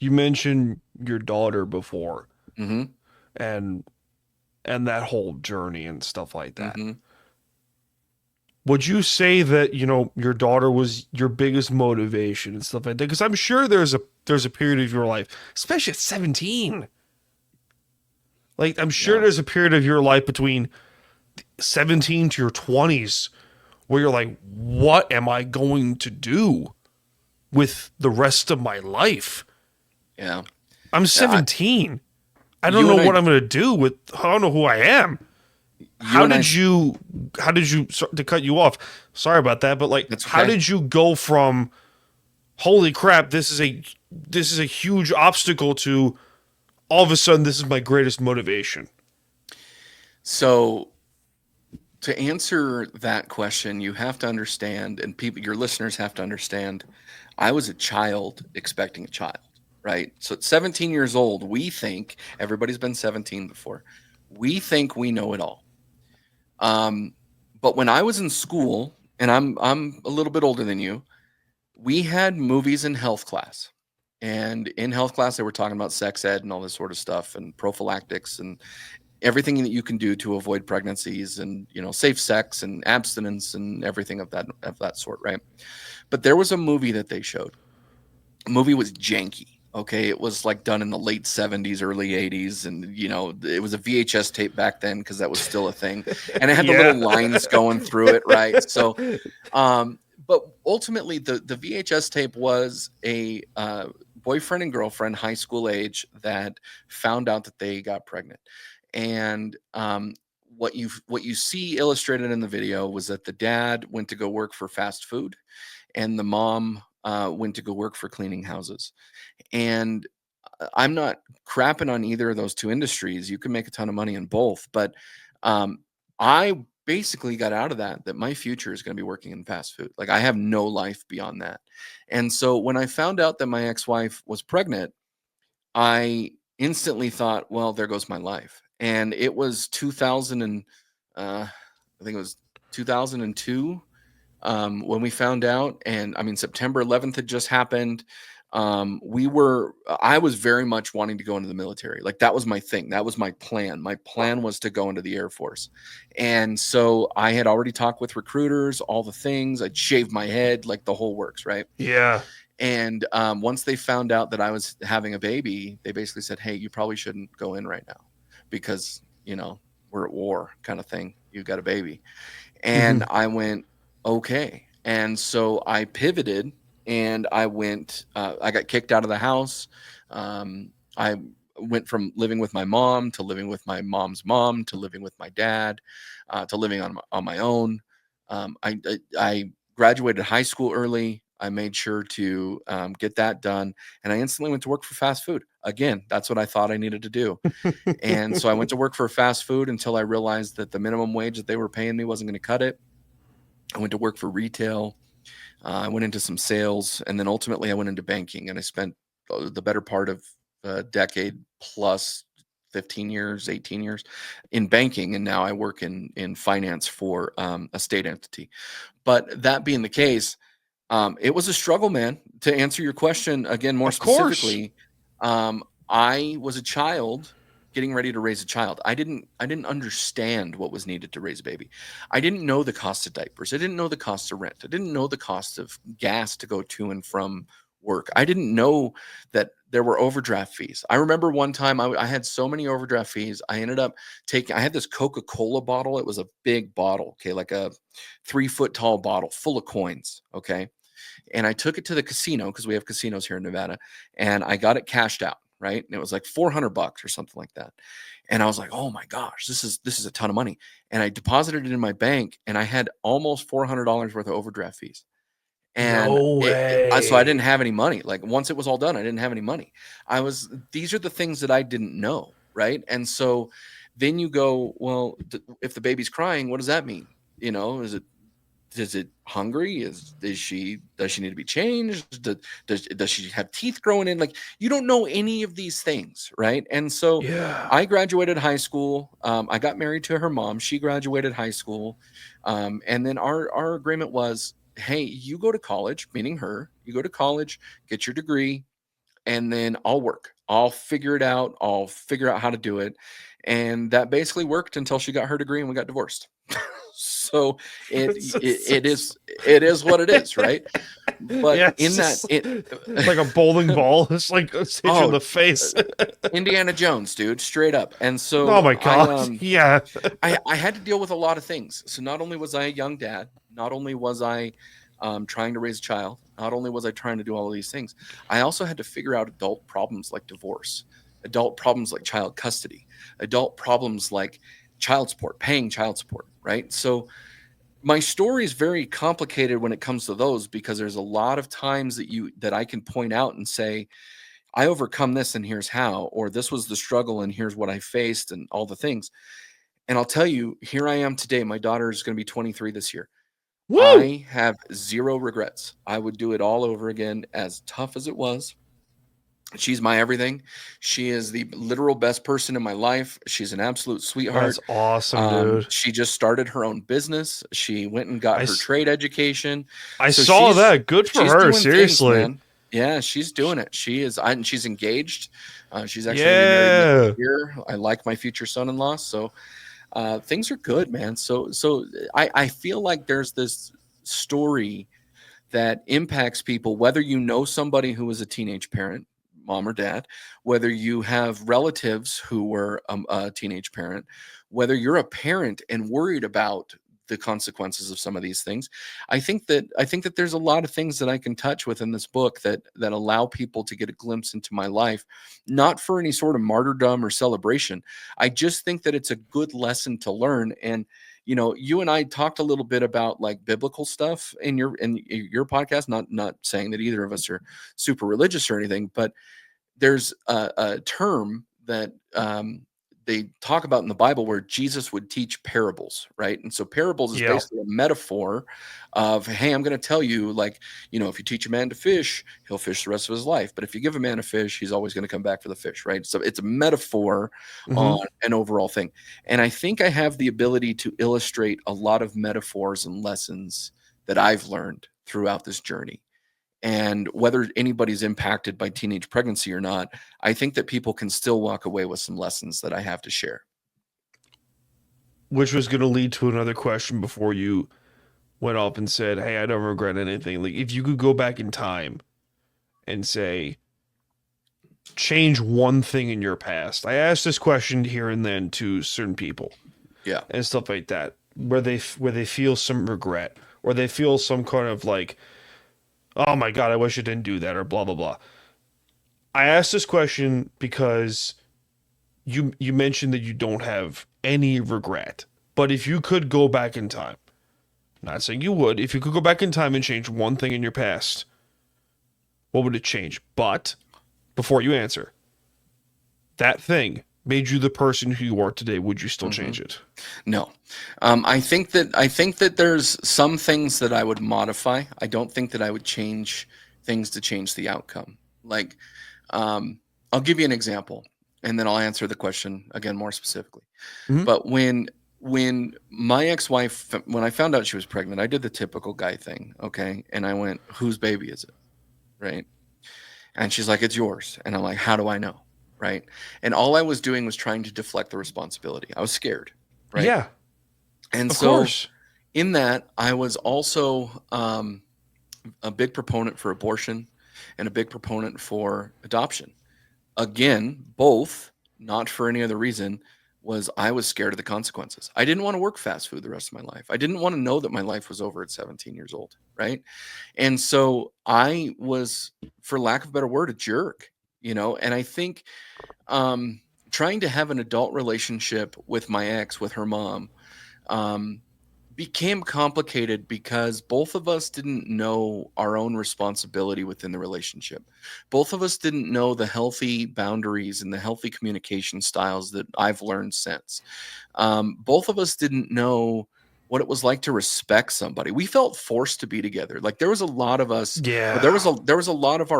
you mentioned your daughter before Mm-hmm. and that whole journey and stuff like that. Mm-hmm. Would you say that, your daughter was your biggest motivation and stuff like that? Because I'm sure there's a period of your life, especially at 17. Like I'm sure Yeah. there's a period of your life between 17 to your 20s where you're like, what am I going to do with the rest of my life? Yeah. I'm Yeah. 17. I don't You know and I, what I'm going to do with I don't know who I am. you How and I, did you to cut you off? Sorry about that, but like that's how okay. did you go from holy crap, this is a huge obstacle to all of a sudden this is my greatest motivation? So to answer that question, you have to understand, and people, your listeners have to understand, I was a child expecting a child, right? So at 17 years old, we think everybody's been 17 before. We think we know it all. Um, but when I was in school, and I'm a little bit older than you, we had movies in health class. And in health class, they were talking about sex ed and all this sort of stuff and prophylactics and everything that you can do to avoid pregnancies and safe sex and abstinence and everything of that sort, right? But there was a movie that they showed. The movie was janky. Okay, it was like done in the late 70s, early 80s, and it was a VHS tape back then because that was still a thing, and it had the Yeah. little lines going through it, right? So, but ultimately, the VHS tape was a boyfriend and girlfriend, high school age, that found out that they got pregnant, and what you see illustrated in the video was that the dad went to go work for fast food, and the mom went to go work for cleaning houses. And I'm not crapping on either of those two industries. You can make a ton of money in both, but um, I basically got out of that my future is going to be working in fast food. Like I have no life beyond that. And so when I found out that my ex-wife was pregnant, I instantly thought, well, there goes my life. And it was 2000 and I think it was 2002 when we found out. And I mean, September 11th had just happened. I was very much wanting to go into the military. Like that was my thing. That was my plan. My plan was to go into the Air Force. And so I had already talked with recruiters, all the things. I'd shaved my head, like the whole works, right? Yeah. And once they found out that I was having a baby, they basically said, "Hey, you probably shouldn't go in right now because, we're at war kind of thing. You got a baby." And Mhm. I went, okay. And so I pivoted and I got kicked out of the house. I went from living with my mom to living with my mom's mom to living with my dad to living on my own. I graduated high school early. I made sure to get that done. And I instantly went to work for fast food. Again, that's what I thought I needed to do. And so I went to work for fast food until I realized that the minimum wage that they were paying me wasn't going to cut it. I went to work for retail. I went into some sales, and then ultimately I went into banking. And I spent the better part of a decade plus, 15 years, 18 years in banking, and now I work in finance for a state entity. But that being the case, it was a struggle, man. To answer your question again more Of course. specifically, I was a child getting ready to raise a child. I didn't understand what was needed to raise a baby. I didn't know the cost of diapers. I didn't know the cost of rent. I didn't know the cost of gas to go to and from work. I didn't know that there were overdraft fees. I remember one time I had so many overdraft fees. I ended up I had this Coca-Cola bottle. It was a big bottle, okay, like a 3 foot tall bottle full of coins. Okay. And I took it to the casino because we have casinos here in Nevada, and I got it cashed out, right? And it was like $400 or something like that. And I was like, "Oh my gosh, this is a ton of money." And I deposited it in my bank, and I had almost $400 worth of overdraft fees. And No so I didn't way. have any money. Like once it was all done, I didn't have any money. These are the things that I didn't know, right? And so then you go, well, if the baby's crying, what does that mean? Is it hungry? Does she need to be changed? Does she have teeth growing in? Like you don't know any of these things, right? And so Yeah. I graduated high school. I got married to her mom. She graduated high school, and then our agreement was, hey, you go to college, meaning her. You go to college, get your degree, and then I'll work. I'll figure it out. I'll figure out how to do it. And that basically worked until she got her degree and we got divorced. So it is what it is, right? But Yeah, in that it's like a bowling ball. It's like it's hit you in oh, the face. Indiana Jones, dude, straight up. And Oh so my god. Yeah. I had to deal with a lot of things. So not only was I a young dad, not only was I trying to raise a child, not only was I trying to do all of these things, I also had to figure out adult problems like divorce, adult problems like child custody, adult problems like child support, paying child support, right? So my story is very complicated when it comes to those because there's a lot of times that I can point out and say, I overcome this and here's how, or this was the struggle and here's what I faced and all the things. And I'll tell you, here I am today. My daughter is going to be 23 this year. Woo! I have zero regrets. I would do it all over again, as tough as it was. She's my everything. She is the literal best person in my life. She's an absolute That's sweetheart. awesome, dude. She just started her own business. She went and got I, her s- trade education. I So saw that. Good for she's her, doing things, seriously. man. Yeah, she's doing it. She is, and she's engaged. She's actually going to be married next Yeah. year. I like my future son-in-law. So things are good, man. So I feel like there's this story that impacts people, whether you know somebody who was a teenage parent, mom or dad, whether you have relatives who were a teenage parent, whether you're a parent and worried about the consequences of some of these things. I think that there's a lot of things that I can touch within this book that allow people to get a glimpse into my life, not for any sort of martyrdom or celebration. I just think that it's a good lesson to learn. And you and I talked a little bit about like biblical stuff in your podcast. Not saying that either of us are super religious or anything, but there's a term that they talk about in the Bible where Jesus would teach parables, right? And so parables is Yeah. basically a metaphor of, hey, I'm going to tell you, like, if you teach a man to fish, he'll fish the rest of his life. But if you give a man a fish, he's always going to come back for the fish, right? So it's a metaphor Hmm. on an overall thing. And I think I have the ability to illustrate a lot of metaphors and lessons that I've learned throughout this journey. And whether anybody's impacted by teenage pregnancy or not, I think that people can still walk away with some lessons that I have to share. Which was going to lead to another question before you went up and said, "Hey, I don't regret anything." Like, if you could go back in time and say, change one thing in your past. I asked this question here and then to certain people Yeah. and stuff like that, where they feel some regret or they feel some kind of like, oh my god, I wish I didn't do that or blah blah blah. I asked this question because you mentioned that you don't have any regret. But if you could go back in time, not saying you would, if you could go back in time and change one thing in your past, what would it change? But before you answer, that thing made you the person who you are today. Would you still hmm change it? No, I think that there's some things that I would modify. I don't think that I would change things to change the outcome. Like, um, I'll give you an example, and then I'll answer the question again more specifically. Hmm. But when my ex-wife, when I found out she was pregnant, I did the typical guy thing, okay? And I went, "Whose baby is it?" Right? And she's like, "It's yours." And I'm like, "How do I know?" Right? And all I was doing was trying to deflect the responsibility. I was scared, right? Yeah, And of so course. in that, I was also a big proponent for abortion and a big proponent for adoption. Again, both, not for any other reason, was I was scared of the consequences. I didn't want to work fast food the rest of my life. I didn't want to know that my life was over at 17 years old, right? And so I was, for lack of a better word, a jerk, and I think um trying to have an adult relationship with my ex, with her mom, um became complicated because both of us didn't know our own responsibility within the relationship. Both of us didn't know the healthy boundaries and the healthy communication styles that I've learned since. Both of us didn't know what it was like to respect somebody. We felt forced to be together. Like there was a lot of us, or there was Yeah. a lot of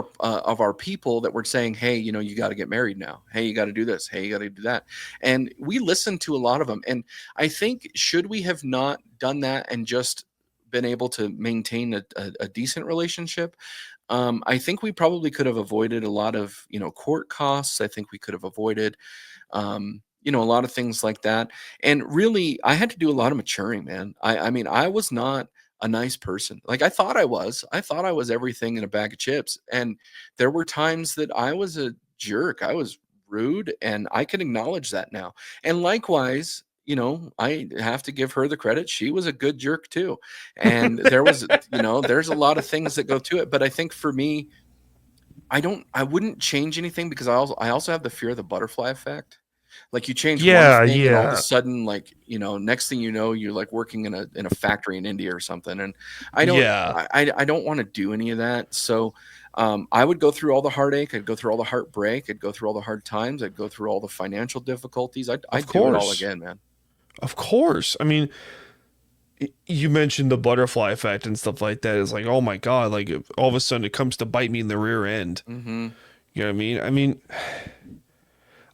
our people that were saying, "Hey, you got to get married now. Hey, you got to do this. Hey, you got to do that." And we listened to a lot of them. And I think should we have not done that and just been able to maintain a decent relationship? I think we probably could have avoided a lot of, court costs. I think we could have avoided, a lot of things like that. And really, I had to do a lot of maturing, man. I mean, I was not a nice person. Like I thought I was. I thought I was everything in a bag of chips. And there were times that I was a jerk. I was rude, and I can acknowledge that now. And likewise, I have to give her the credit. She was a good jerk too. And there's a lot of things that go to it. But I think for me, I wouldn't change anything because I also have the fear of the butterfly effect. Like you change one Yeah, thing and all of a yeah, sudden, like, next thing you know, you're like working in a factory in India or something. And I don't yeah. I don't want to do any of that. So I would go through all the heartache, I'd go through all the heartbreak, I'd go through all the hard times, I'd go through all the financial difficulties. Of I'd do it all course, again, man. of course. I mean, you mentioned the butterfly effect and stuff like that. It's like, oh my god, like all of a sudden it comes to bite me in the rear end. Mm-hmm. You know what I mean? I mean,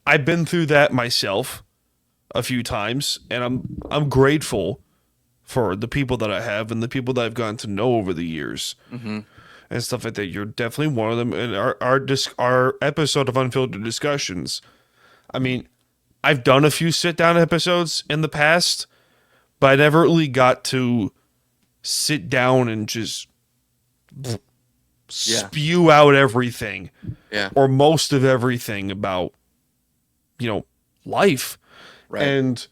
I've been through that myself a few times, and I'm grateful for the people that I have and the people that I've gotten to know over the years Mm-hmm. and stuff like that. You're definitely one of them. And our episode of Unfiltered Discussions. I mean, I've done a few sit down episodes in the past, but I never really got to sit down and just Yeah. spew out everything Yeah. or most of everything about, life. Right. And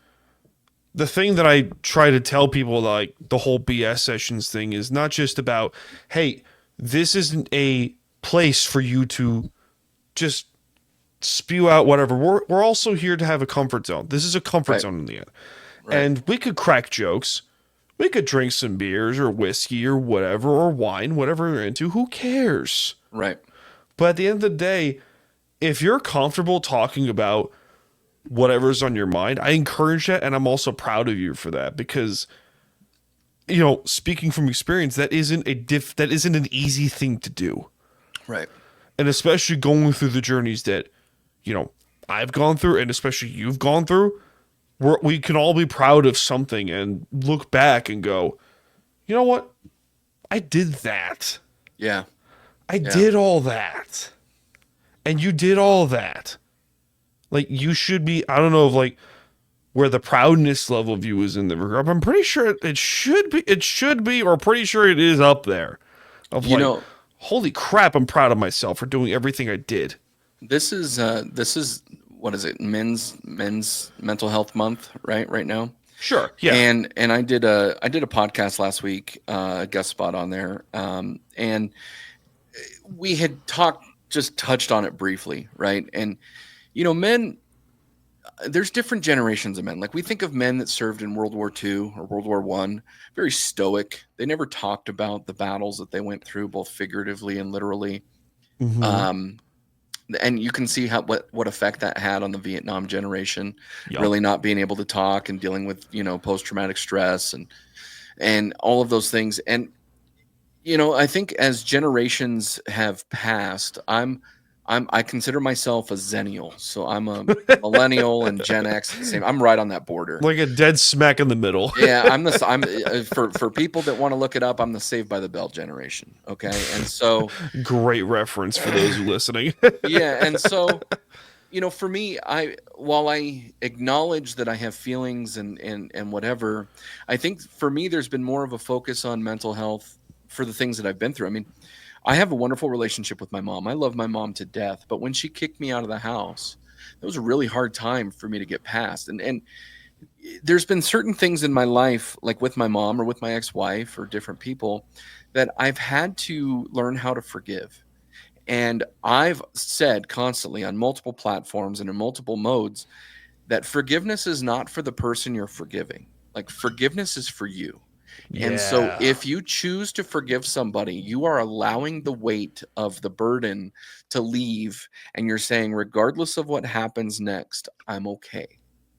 the thing that I try to tell people, like the whole BS sessions thing, is not just about, hey, this isn't a place for you to just spew out whatever. We're also here to have a comfort zone. This is a comfort Right. zone in the end. Right. And we could crack jokes. We could drink some beers or whiskey or whatever, or wine, whatever you're into. Who cares? Right. But at the end of the day, if you're comfortable talking about whatever's on your mind, I encourage that, and I'm also proud of you for that because, speaking from experience, that isn't an easy thing to do, Right. and especially going through the journeys that, I've gone through, and especially you've gone through. We can all be proud of something and look back and go, you know what? I did that. Yeah. I Yeah. did all that. And you did all that. Like, you should be, I don't know if, like, where the proudness level of you is in the regard. I'm pretty sure it should be, or pretty sure it is up there. Of You like, know, holy crap, I'm proud of myself for doing everything I did. this is what is it? Men's mental health month, right now. Sure. Yeah. And I did a podcast last week, a guest spot on there. And we had just touched on it briefly, right? And men, there's different generations of men. Like we think of men that served in World War II or World War One, very stoic. They never talked about the battles that they went through, both figuratively and literally. Mm-hmm. Um, and you can see what effect that had on the Vietnam generation, Yup. really not being able to talk and dealing with post-traumatic stress and all of those things. And I think as generations have passed, I consider myself a Zennial, so I'm a millennial and Gen X at the same. I'm right on that border. Like a dead smack in the middle. Yeah, I'm for people that want to look it up. I'm the Saved by the Bell generation. Okay, and so Great reference for those who listening. yeah, and so for me, while I acknowledge that I have feelings and whatever, I think for me there's been more of a focus on mental health for the things that I've been through. I mean, I have a wonderful relationship with my mom. I love my mom to death, but when she kicked me out of the house, that was a really hard time for me to get past. And there's been certain things in my life, like with my mom or with my ex-wife or different people, that I've had to learn how to forgive. And I've said constantly on multiple platforms and in multiple modes that forgiveness is not for the person you're forgiving. Like forgiveness is for you. And so Yeah. if you choose to forgive somebody, you are allowing the weight of the burden to leave, and you're saying, regardless of what happens next, I'm okay.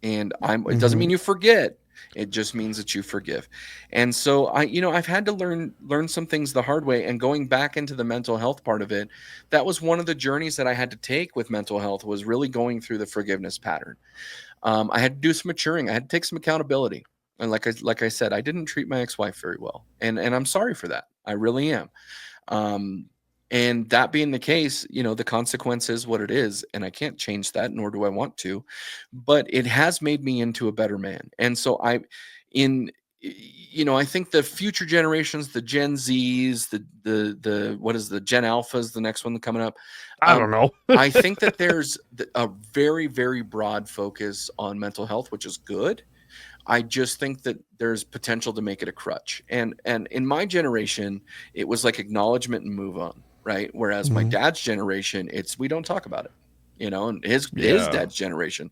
And it doesn't Mm-hmm. mean you forget. It just means that you forgive. And so I've had to learn some things the hard way. And going back into the mental health part of it, that was one of the journeys that I had to take with mental health, was really going through the forgiveness pattern. I had to do some maturing. I had to take some accountability. And like I said, I didn't treat my ex-wife very well, and I'm sorry for that. I really am. Um, And that being the case, the consequence is what it is, and I can't change that, nor do I want to. But it has made me into a better man. And so in, I think the future generations, the Gen Zs, the what is the Gen Alphas, the next one coming up. I don't know. I think that there's a very, very broad focus on mental health, which is good. I just think that there's potential to make it a crutch. And in my generation, it was like acknowledgement and move on, right? Whereas my Mhm. dad's generation, it's we don't talk about it. And his Yeah. dad's generation,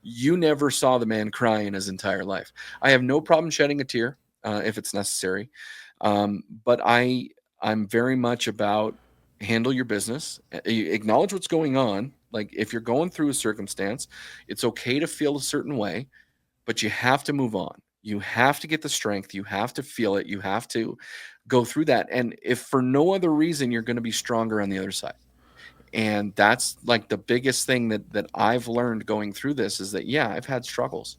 you never saw the man cry in his entire life. I have no problem shedding a tear if it's necessary. But I'm very much about handle your business, acknowledge what's going on. Like if you're going through a circumstance, it's okay to feel a certain way, but you have to move on. You have to get the strength. You have to feel it. You have to go through that. And if for no other reason, you're going to be stronger on the other side. And that's like the biggest thing that I've learned going through this is that, yeah, I've had struggles,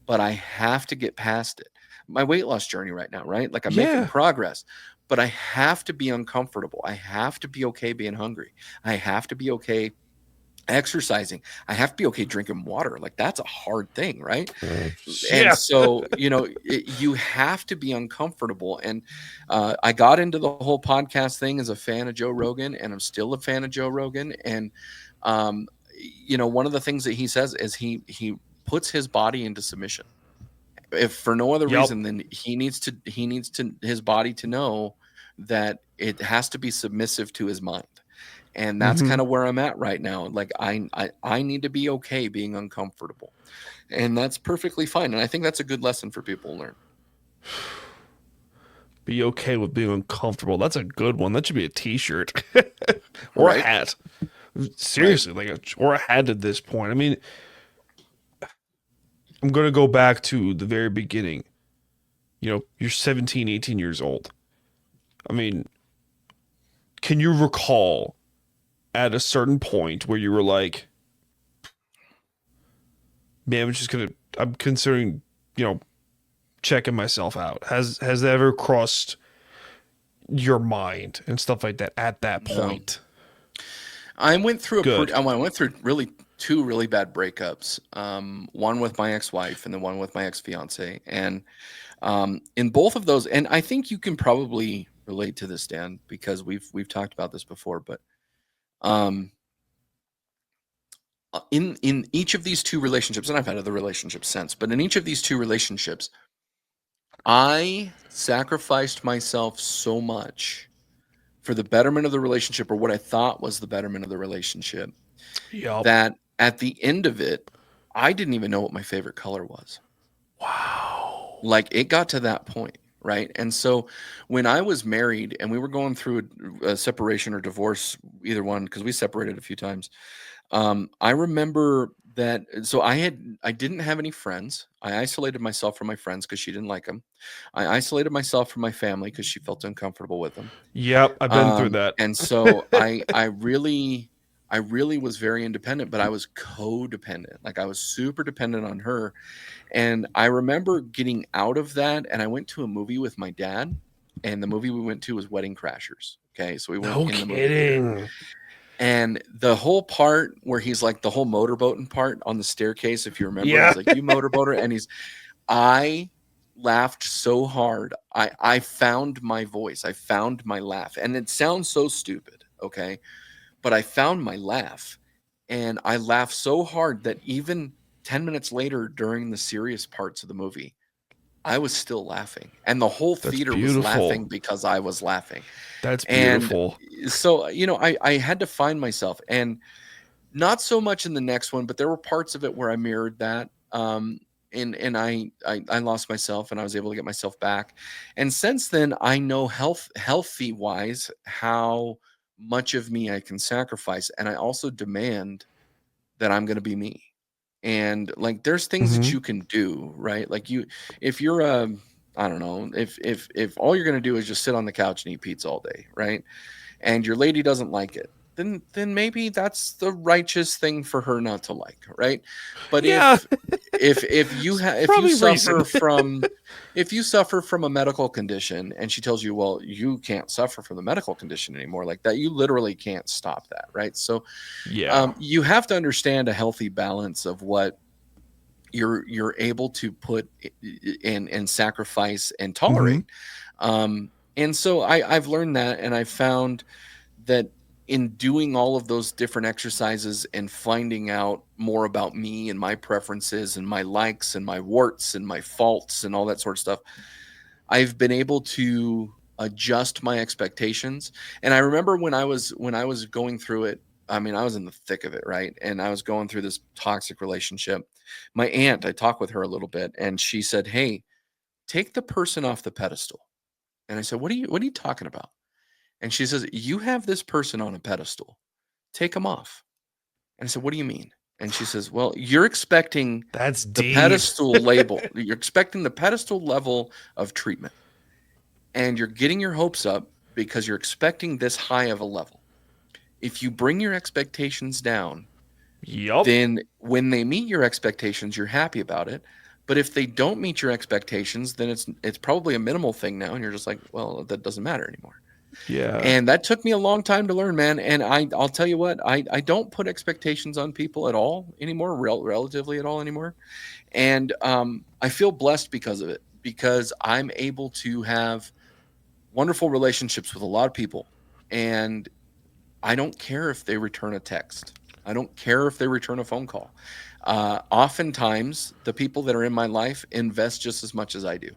but I have to get past it. My weight loss journey right now, right? Like I'm making Yeah. progress, but I have to be uncomfortable. I have to be okay being hungry. I have to be okay exercising. I have to be okay drinking water. Like that's a hard thing, right? And Yeah. so, you have to be uncomfortable. And I got into the whole podcast thing as a fan of Joe Rogan, and I'm still a fan of Joe Rogan. And um, one of the things that he says is he puts his body into submission. If for no other Yep. reason, then he needs to his body to know that it has to be submissive to his mind. And that's Hmm. kind of where I'm at right now. Like I need to be okay being uncomfortable, and that's perfectly fine. And I think that's a good lesson for people to learn. Be okay with being uncomfortable. That's a good one. That should be a t-shirt or a Right, hat. right. Seriously, or a hat at this point. I mean, I'm going to go back to the very beginning. You're 17, 18 years old. I mean, can you recall at a certain point where you were like, man, I'm considering, you know, checking myself out. Has that ever crossed your mind and stuff like that at that No, point? I went through Good. I went through really two really bad breakups. One with my ex-wife and the one with my ex-fiance. And in both of those, and I think you can probably relate to this, Dan, because we've talked about this before. But um, in each of these two relationships, and I've had other relationships since, but in each of these two relationships, I sacrificed myself so much for the betterment of the relationship, or what I thought was the betterment of the relationship, Yup. that at the end of it, I didn't even know what my favorite color was. Wow. Like it got to that point, right? And so when I was married and we were going through a separation or divorce, either one, because we separated a few times, I remember that. So I didn't have any friends. I isolated myself from my friends because she didn't like them. I isolated myself from my family because she felt uncomfortable with them. Yep, I've been through that. And so I really was very independent, but I was codependent. Like I was super dependent on her. And I remember getting out of that, and I went to a movie with my dad, and the movie we went to was Wedding Crashers. Okay, so we went No in the movie theater. kidding. And the whole part where he's like the whole motorboating part on the staircase, if you remember, Yeah. he's like, "You motorboater," and I laughed so hard. I found my voice. I found my laugh. And it sounds so stupid, okay? But I found my laugh. And I laughed so hard that even 10 minutes later during the serious parts of the movie, I was still laughing. And the whole That's theater was beautiful. laughing because I was laughing. That's And beautiful. so, I had to find myself. And not so much in the next one, but there were parts of it where I mirrored that. And I lost myself, and I was able to get myself back. And since then, I know healthy wise how much of me I can sacrifice, and I also demand that I'm going to be me. And like, there's things that Hmm. you can do, right? Like if you're a, I don't know, if all you're going to do is just sit on the couch and eat pizza all day, right? And your lady doesn't like it, then maybe that's the righteous thing for her not to like, right? But Yeah, if you probably reason. suffer from a medical condition and she tells you, well, you can't suffer from the medical condition anymore, like that, you literally can't stop that, right? So Yeah. you have to understand a healthy balance of what you're able to put and sacrifice and Hmm. tolerate. And so I've learned that, and I found that in doing all of those different exercises and finding out more about me and my preferences and my likes and my warts and my faults and all that sort of stuff, I've been able to adjust my expectations. And I remember when I was going through it, I mean, I was in the thick of it, right? And I was going through this toxic relationship. My aunt, I talked with her a little bit, and she said, "Hey, take the person off the pedestal." And I said, what are you talking about?" And she says, "You have this person on a pedestal. Take them off." And I said, "What do you mean?" And she says, "Well, you're expecting That's the deep. pedestal label. You're expecting the pedestal level of treatment. And you're getting your hopes up because you're expecting this high of a level. If you bring your expectations down, Yup. then when they meet your expectations, you're happy about it. But if they don't meet your expectations, then it's probably a minimal thing now, and you're just like, well, that doesn't matter anymore." Yeah. And that took me a long time to learn, man. And I'll tell you what, I don't put expectations on people at all anymore, relatively at all anymore. And I feel blessed because of it, because I'm able to have wonderful relationships with a lot of people. And I don't care if they return a text. I don't care if they return a phone call. Oftentimes, the people that are in my life invest just as much as I do.